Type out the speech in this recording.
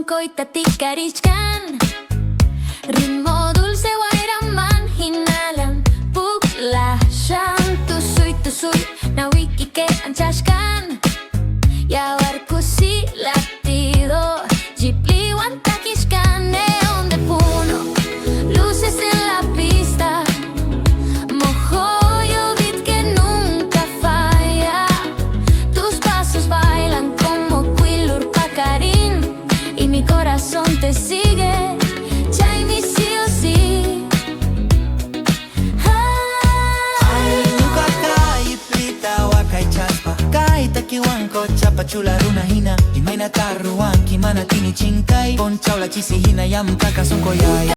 koitatikarichkan. Ritmo dulce guayraman hinalan puklashan. Tusuy tusuy nawikike anchashkan. Yawar kusi latido jipliwan takishkan. Neón de puno, luces en la pista, mojoyo beat que nunca falla. Tus pasos bailan como Quilur Pacarín y mi corazón te sigue. Chaimi sí o sí. Kiwanko chapa chula runa hina Imaina taruan kimana tini chinkai Ponchaw la chisihina yam kaka son koyaya